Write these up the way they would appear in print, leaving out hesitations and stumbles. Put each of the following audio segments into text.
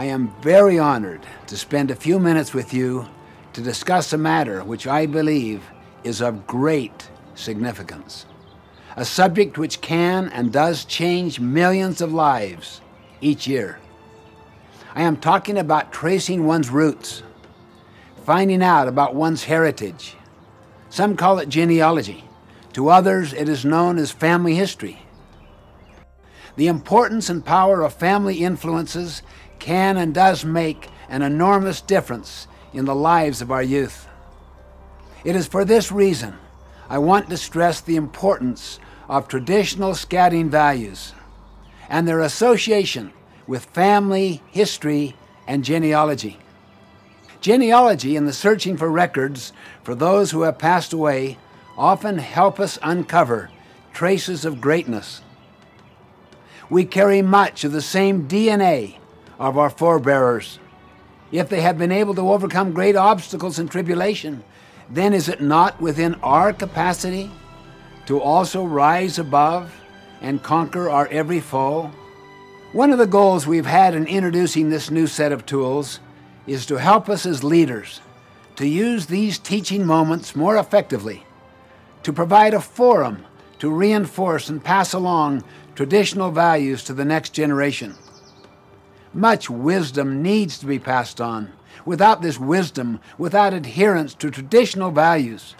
I am very honored to spend a few minutes with you to discuss a matter which I believe is of great significance, a subject which can and does change millions of lives each year. I am talking about tracing one's roots, finding out about one's heritage. Some call it genealogy. To others, it is known as family history. The importance and power of family influences can and does make an enormous difference in the lives of our youth. It is for this reason I want to stress the importance of traditional scouting values and their association with family history and genealogy. Genealogy and the searching for records for those who have passed away often help us uncover traces of greatness. We carry much of the same DNA of our forebearers. If they have been able to overcome great obstacles and tribulation, then is it not within our capacity to also rise above and conquer our every foe? One of the goals we've had in introducing this new set of tools is to help us as leaders to use these teaching moments more effectively, to provide a forum to reinforce and pass along traditional values to the next generation. Much wisdom needs to be passed on. Without this wisdom, without adherence to traditional values,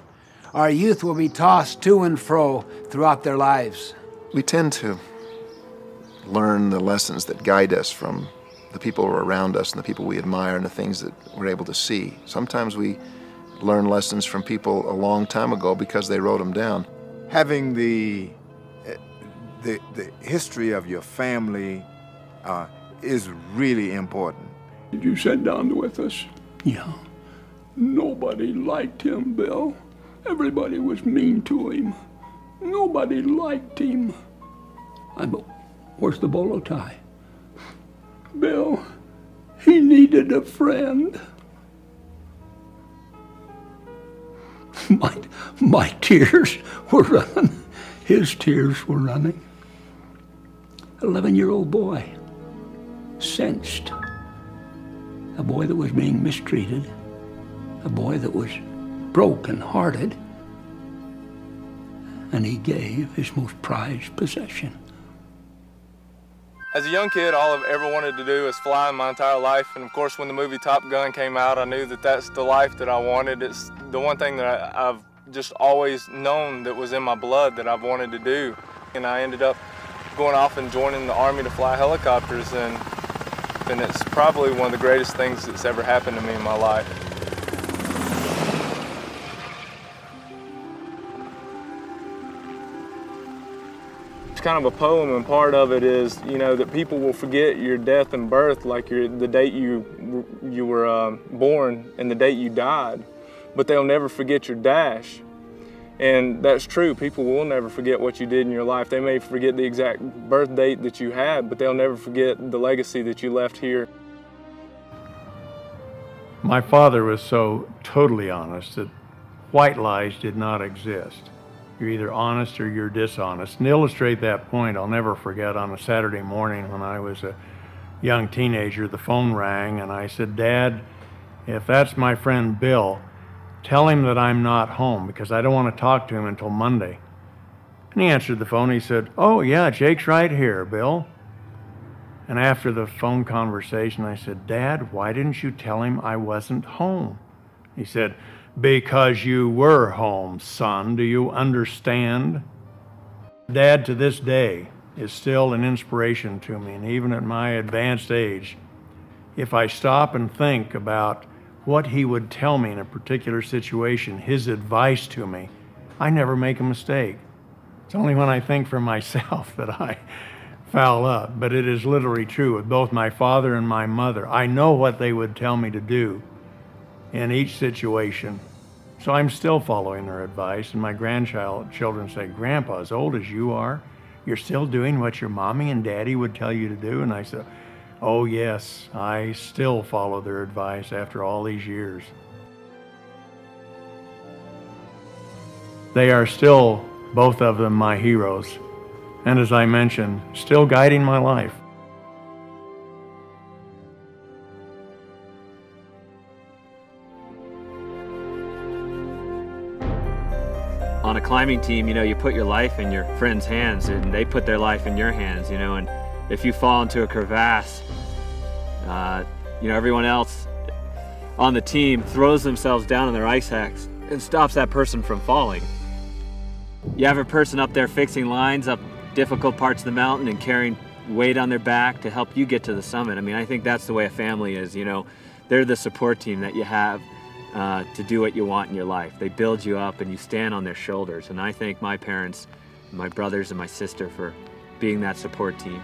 our youth will be tossed to and fro throughout their lives. We tend to learn the lessons that guide us from the people who are around us and the people we admire and the things that we're able to see. Sometimes we learn lessons from people a long time ago because they wrote them down. Having the history of your family is really important. Did you sit down with us? Yeah. Nobody liked him, Bill. Everybody was mean to him. Nobody liked him. Where's the bolo tie? Bill, he needed a friend. My tears were running. His tears were running. 11-year-old boy, sensed. A boy that was being mistreated. A boy that was broken-hearted. And he gave his most prized possession. As a young kid, all I've ever wanted to do is fly in my entire life. And of course, when the movie Top Gun came out, I knew that that's the life that I wanted. It's the one thing that I've just always known that was in my blood that I've wanted to do. And I ended up going off and joining the Army to fly helicopters. And it's probably one of the greatest things that's ever happened to me in my life. It's kind of a poem, and part of it is, you know, that people will forget your death and birth, like the date you were born and the date you died, but they'll never forget your dash. And that's true. People will never forget what you did in your life. They may forget the exact birth date that you had, but they'll never forget the legacy that you left here. My father was so totally honest that white lies did not exist. You're either honest or you're dishonest. And to illustrate that point, I'll never forget on a Saturday morning when I was a young teenager, the phone rang and I said, "Dad, if that's my friend Bill, tell him that I'm not home because I don't want to talk to him until Monday." And he answered the phone. He said, "Oh yeah, Jake's right here, Bill." And after the phone conversation, I said, "Dad, why didn't you tell him I wasn't home?" He said, "Because you were home, son. Do you understand?" Dad, to this day, is still an inspiration to me. And even at my advanced age, if I stop and think about what he would tell me in a particular situation, his advice to me, I never make a mistake. It's only when I think for myself that I foul up. But it is literally true with both my father and my mother. I know what they would tell me to do in each situation. So I'm still following their advice, and my grandchildren say, "Grandpa, as old as you are, you're still doing what your mommy and daddy would tell you to do?" And I said, "Oh yes, I still follow their advice after all these years." They are still, both of them, my heroes, and as I mentioned, still guiding my life. On a climbing team, you know, you put your life in your friends' hands and they put their life in your hands, you know, and if you fall into a crevasse, you know, everyone else on the team throws themselves down on their ice axe and stops that person from falling. You have a person up there fixing lines up difficult parts of the mountain and carrying weight on their back to help you get to the summit. I mean, I think that's the way a family is, you know. They're the support team that you have to do what you want in your life. They build you up and you stand on their shoulders. And I thank my parents, my brothers and my sister for being that support team.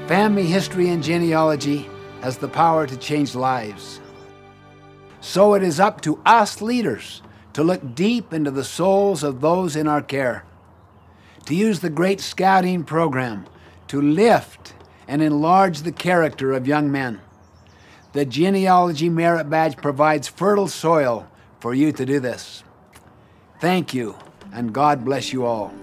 Family history and genealogy has the power to change lives. So it is up to us leaders to look deep into the souls of those in our care, to use the great scouting program to lift and enlarge the character of young men. The Genealogy Merit Badge provides fertile soil for you to do this. Thank you, and God bless you all.